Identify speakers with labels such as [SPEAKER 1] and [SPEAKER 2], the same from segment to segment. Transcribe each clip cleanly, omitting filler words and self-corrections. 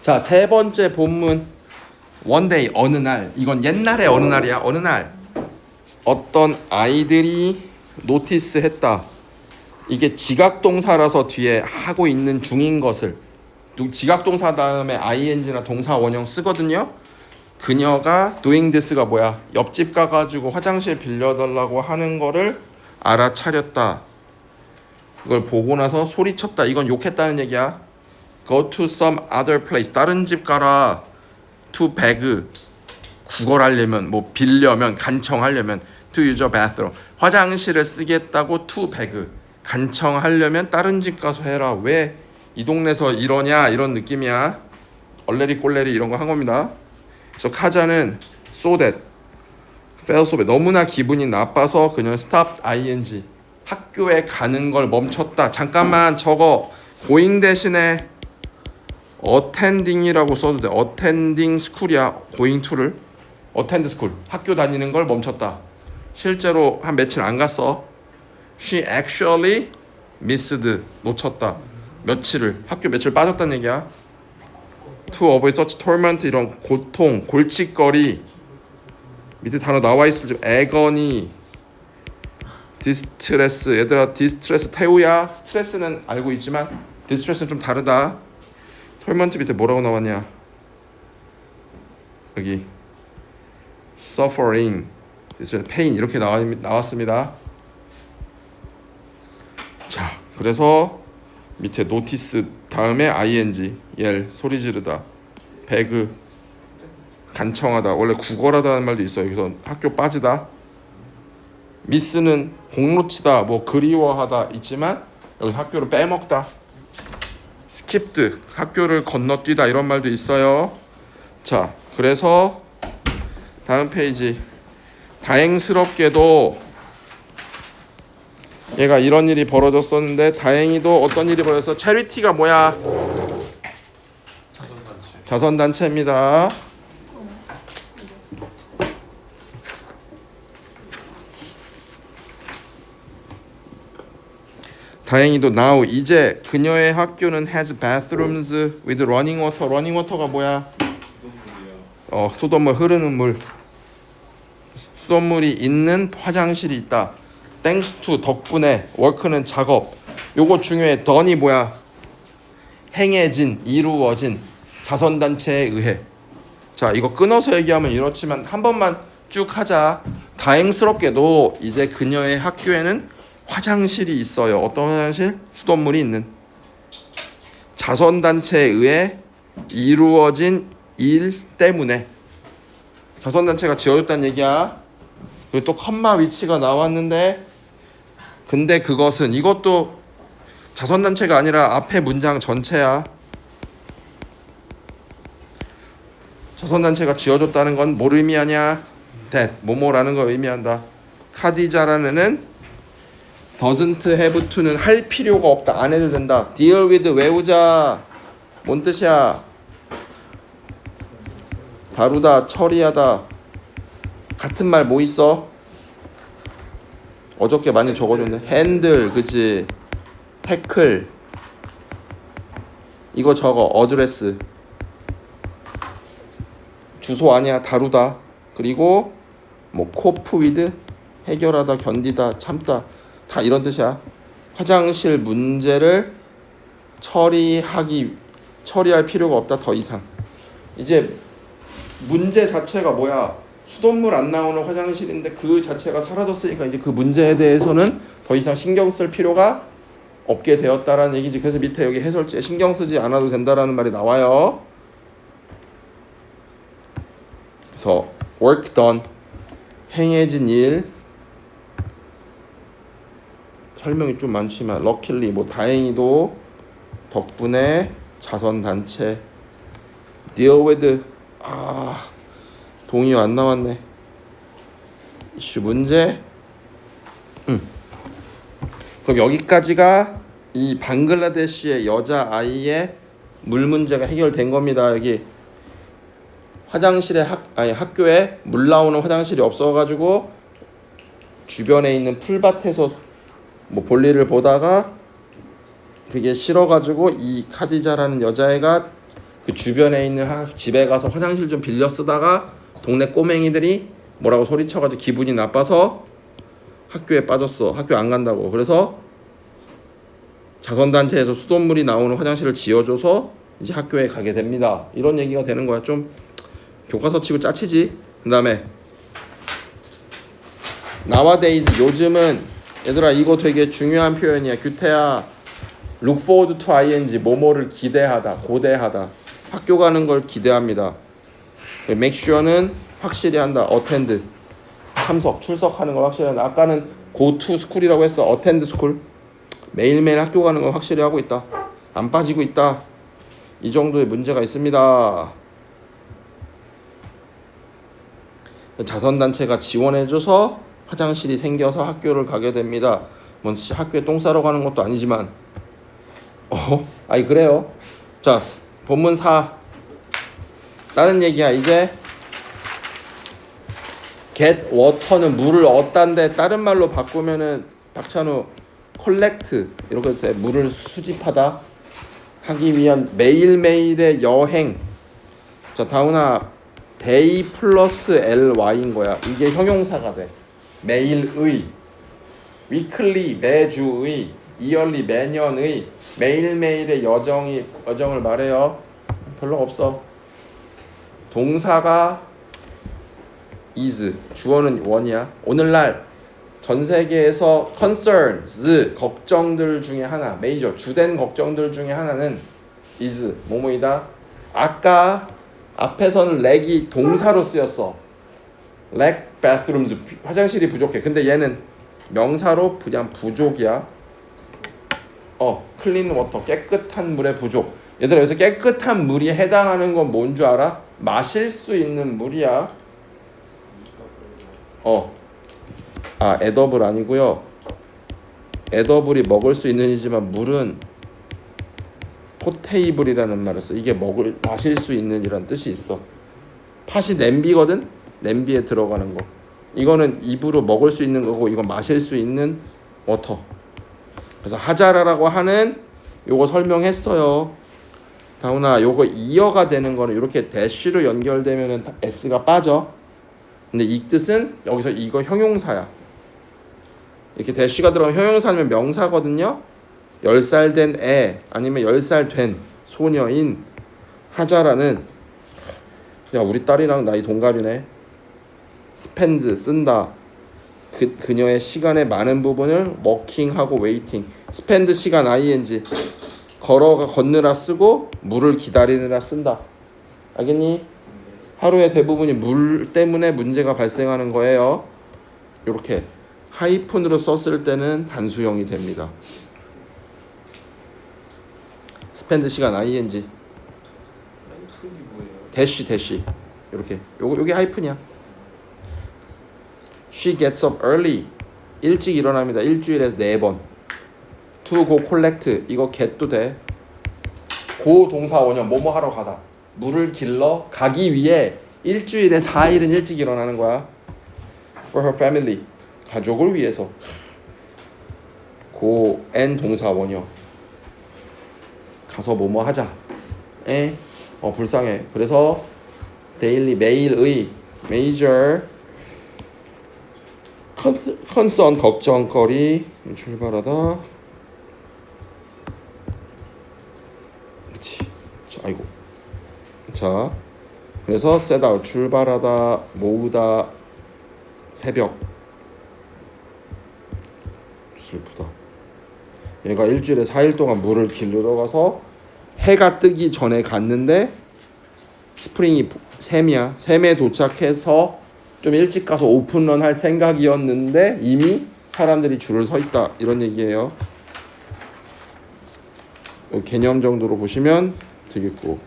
[SPEAKER 1] 자, 세 번째 본문. One day, 어느 날. 이건 옛날에 어느 날이야. 어느 날 어떤 아이들이 노티스했다. 이게 지각동사라서 뒤에 하고 있는 중인 것을, 지각동사 다음에 ing나 동사 원형 쓰거든요. 그녀가 doing this가 뭐야? 옆집 가가지고 화장실 빌려달라고 하는 거를 알아차렸다. 그걸 보고 나서 소리쳤다. 이건 욕했다는 얘기야. Go to some other place. 다른 집 가라. To beg. 구걸하려면, 뭐 빌려면, 간청하려면 to use a bathroom. 화장실을 쓰겠다고 to beg. 간청하려면 다른 집 가서 해라. 왜 이 동네에서 이러냐, 이런 느낌이야. 얼레리 꼴레리 이런 거 한 겁니다. 그래서 카자는 so that, felt so bad. 너무나 기분이 나빠서 그녀는 stop ing. 학교에 가는 걸 멈췄다. 잠깐만, 저거 going 대신에 attending이라고 써도 돼. attending school이야. going to를 attend school. 학교 다니는 걸 멈췄다. 실제로 한 며칠 안 갔어. She actually missed. 놓쳤다. 며칠을. 학교 며칠 빠졌다는 얘기야. To avoid such torment. 이런 고통, 골칫거리. 밑에 단어 나와 있을 좀 agony, 디스트레스. 얘들아, 디스트레스 태우야. 스트레스는 알고 있지만 디스트레스는 좀 다르다. 톨먼트 밑에 뭐라고 나왔냐? 여기 suffering, pain 이렇게 나왔습니다. 자, 그래서 밑에 notice 다음에 ing, yell 소리 지르다, beg 간청하다. 원래 구걸하다는 말도 있어요. 여기서 학교 빠지다. miss는 공로치다, 뭐 그리워하다 있지만 여기 학교를 빼먹다. skipped 학교를 건너뛰다 이런 말도 있어요. 자, 그래서 다음 페이지. 다행스럽게도 얘가 이런 일이 벌어졌었는데 다행히도 어떤 일이 벌어졌어? 체리티가 뭐야? 자선단체입니다. 다행히도 now 이제 그녀의 학교는 has bathrooms with running water. running water가 뭐야? 수돗물, 흐르는 물. 수돗물이 있는 화장실이 있다. thanks to 덕분에, work는 작업. 요거 중요해. done이 뭐야? 행해진, 이루어진. 자선단체에 의해. 자, 이거 끊어서 얘기하면 이렇지만 한 번만 쭉 하자. 다행스럽게도 이제 그녀의 학교에는 화장실이 있어요. 어떤 화장실? 수돗물이 있는. 자선단체에 의해 이루어진 일 때문에. 자선단체가 지어줬다는 얘기야. 그리고 또 컴마 위치가 나왔는데, 근데 그것은, 이것도 자선단체가 아니라 앞에 문장 전체야. 자선단체가 지어줬다는 건 뭘 의미하냐? that, 뭐뭐라는 걸 의미한다. 카디자라는 애는 doesn't have to는 할 필요가 없다. 안 해도 된다. deal with 외우자. 뭔 뜻이야? 다루다, 처리하다. 같은 말 뭐 있어? 어저께 많이 적어줬는데 handle, 그치? tackle. 이거 적어. address. 주소 아니야. 다루다. 그리고 뭐 cope with, 해결하다, 견디다, 참다. 다 이런 뜻이야. 화장실 문제를 처리할 필요가 없다. 더 이상. 이제 문제 자체가 뭐야? 수돗물 안 나오는 화장실인데 그 자체가 사라졌으니까 이제 그 문제에 대해서는 더 이상 신경 쓸 필요가 없게 되었다라는 얘기지. 그래서 밑에 여기 해설지에 신경 쓰지 않아도 된다라는 말이 나와요. 그래서 work done, 행해진 일. 설명이 좀 많지만 luckily, 뭐 다행히도, 덕분에, 자선단체, deal with, 동의 안 나왔네. 이슈 문제. 그럼 여기까지가 이 방글라데시의 여자아이의 물 문제가 해결된 겁니다. 여기 화장실에 학교에 물 나오는 화장실이 없어가지고 주변에 있는 풀밭에서 뭐 볼일을 보다가 그게 싫어가지고 이 카디자라는 여자애가 그 주변에 있는 집에 가서 화장실 좀 빌려 쓰다가 동네 꼬맹이들이 뭐라고 소리쳐가지고 기분이 나빠서 학교에 빠졌어. 학교 안 간다고. 그래서 자선단체에서 수돗물이 나오는 화장실을 지어줘서 이제 학교에 가게 됩니다. 이런 얘기가 되는 거야. 좀 교과서 치고 짜치지. 그 다음에 nowadays 요즘은 얘들아 이거 되게 중요한 표현이야. 규태야 look forward to ing 뭐뭐를 기대하다 고대하다 학교 가는 걸 기대합니다. make sure는 확실히 한다. attend 참석 출석하는 걸 확실히 한다. 아까는 go to school이라고 했어. attend school 매일매일 학교 가는 걸 확실히 하고 있다. 안 빠지고 있다. 이 정도의 문제가 있습니다. 자선단체가 지원해줘서 화장실이 생겨서 학교를 가게 됩니다. 뭔 학교에 똥 싸러 가는 것도 아니지만 아니 그래요. 자 본문 4 다른 얘기야. 이제 get water는 물을 얻다인데 다른 말로 바꾸면은 박찬우 collect 이렇게 돼. 물을 수집하다 하기 위한 매일매일의 여행. 자 다운아 day 플러스 ly인 거야. 이게 형용사가 돼. 매일의 weekly 매주의 yearly 매년의 매일매일의 여정을 말해요. 별로 없어. 동사가 is 주어는 원이야. 오늘날 전 세계에서 concerns 걱정들 중에 하나 메이저 주된 걱정들 중에 하나는 is 뭐뭐이다. 아까 앞에서는 lack이 동사로 쓰였어. lack bathrooms 화장실이 부족해. 근데 얘는 명사로 그냥 부족이야. clean water 깨끗한 물의 부족. 얘들아 여기서 깨끗한 물이 해당하는 건 뭔 줄 알아? 마실 수 있는 물이야. 에더블 아니고요. 에더블이 먹을 수 있는이지만 물은 포테이블이라는 말을 써. 이게 마실 수 있는이란 뜻이 있어. 팥이 냄비거든. 냄비에 들어가는 거. 이거는 입으로 먹을 수 있는 거고 이건 마실 수 있는 워터. 그래서 하자라라고 하는 요거 설명했어요. 다운아 요거 이어가 되는 거는 이렇게 대쉬로 연결되면은 s가 빠져. 근데 이 뜻은 여기서 이거 형용사야. 이렇게 대쉬가 들어가면 형용사면 명사거든요. 10살 된 애 아니면 10살 된 소녀인 하자라는 야 우리 딸이랑 나이 동갑이네. spend 쓴다. 그녀의 시간의 많은 부분을 working하고 waiting. spend 시간 ing 걷느라 쓰고 물을 기다리느라 쓴다. 알겠니? 하루의 대부분이 물 때문에 문제가 발생하는 거예요. 이렇게 하이픈으로 썼을 때는 단수형이 됩니다. spend 시간 ing 대쉬 이렇게 요게 하이픈이야. She gets up early 일찍 일어납니다. 일주일에 4번. to go collect 이거 get도 돼. go 동사 원형 뭐뭐 하러 가다. 물을 길러 가기 위해 일주일에 4일은 일찍 일어나는 거야. For her family 가족을 위해서. go and 동사 원형 가서 뭐뭐 하자. 불쌍해. 그래서 daily 매일의 major concern 걱정거리 출발하다. 그렇지. 아이고. 자, 그래서 set out 출발하다, 모으다, 새벽. 슬프다. 얘가 일주일에 4일 동안 물을 길르러 가서 해가 뜨기 전에 갔는데 스프링이 샘이야. 샘에 도착해서 좀 일찍 가서 오픈런 할 생각이었는데 이미 사람들이 줄을 서 있다. 이런 얘기예요. 개념 정도로 보시면 되겠고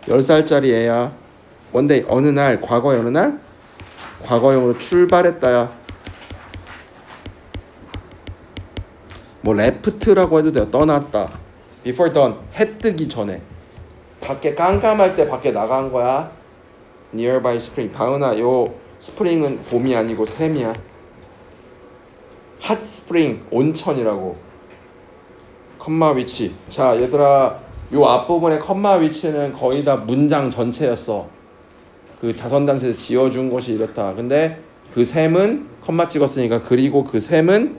[SPEAKER 1] 10살짜리 애야. 원데이 어느 날 과거의 어느 날 과거형으로 출발했다야. 뭐 레프트라고 해도 돼요. 떠났다. before dawn 해 뜨기 전에 밖에 깜깜할 때 밖에 나간 거야. nearby spring 다은아 요 스프링은 봄이 아니고 샘이야. hot spring 온천이라고. 컴마 위치. 자 얘들아 요 앞부분의 컴마 위치는 거의 다 문장 전체였어. 그 자선단체에서 지어준 것이 이렇다. 근데 그 셈은 컴마 찍었으니까 그리고 그 셈은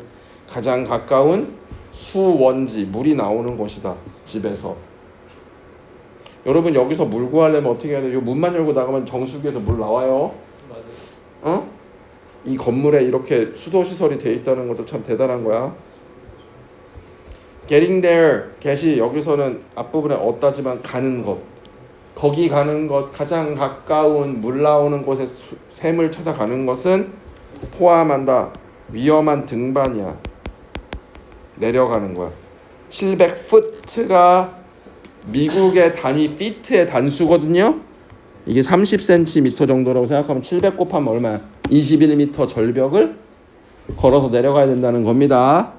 [SPEAKER 1] 가장 가까운 수원지 물이 나오는 곳이다. 집에서. 여러분 여기서 물 구하려면 어떻게 해야 돼요? 요 문만 열고 나가면 정수기에서 물 나와요. 어? 이 건물에 이렇게 수도 시설이 돼 있다는 것도 참 대단한 거야. Getting there, get이 여기서는 앞부분에 얻다지만 가는 것. 거기 가는 것, 가장 가까운 물 나오는 곳에 샘을 찾아가는 것은 포함한다. 위험한 등반이야. 내려가는 거야. 700풋가 미국의 단위 피트의 단수거든요. 이게 30cm 정도라고 생각하면 700 곱하면 얼마야? 21m 절벽을 걸어서 내려가야 된다는 겁니다.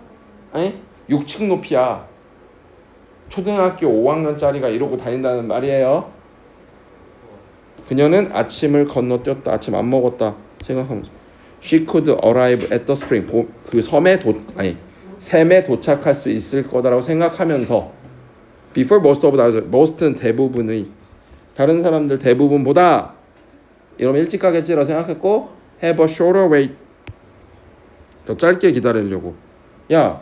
[SPEAKER 1] 에이? 6층 높이야. 초등학교 5학년짜리가 이러고 다닌다는 말이에요. 그녀는 아침을 건너뛰었다. 아침 안 먹었다 생각하면서 She could arrive at the spring. 그 샘에 도착할 수 있을 거다라고 생각하면서 Before most of the most는 대부분의 다른 사람들 대부분보다 이러면 일찍 가겠지라고 생각했고 have a shorter wait. 더 짧게 기다리려고. 야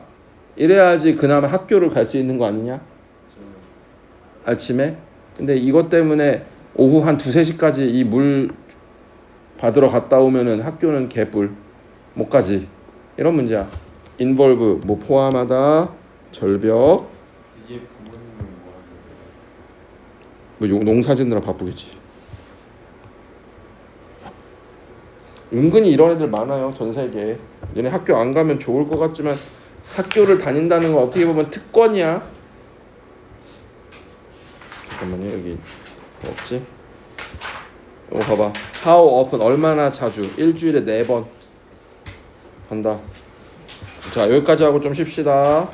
[SPEAKER 1] 이래야지 그나마 학교를 갈 수 있는 거 아니냐? 아침에. 근데 이것 때문에 오후 한 2-3시까지 이 물 받으러 갔다 오면은 학교는 개뿔 못 가지. 이런 문제야. involve 뭐 포함하다 절벽.
[SPEAKER 2] 이게 부모님은 뭐
[SPEAKER 1] 뭐
[SPEAKER 2] 하는
[SPEAKER 1] 농사 짓느라 바쁘겠지. 은근히 이런 애들 많아요. 전 세계에. 얘네 학교 안 가면 좋을 것 같지만 학교를 다닌다는 건 어떻게 보면 특권이야. 잠깐만요. 여기 뭐 없지? 이거 봐봐. How often 얼마나 자주? 일주일에 4번 한다. 자 여기까지 하고 좀 쉽시다.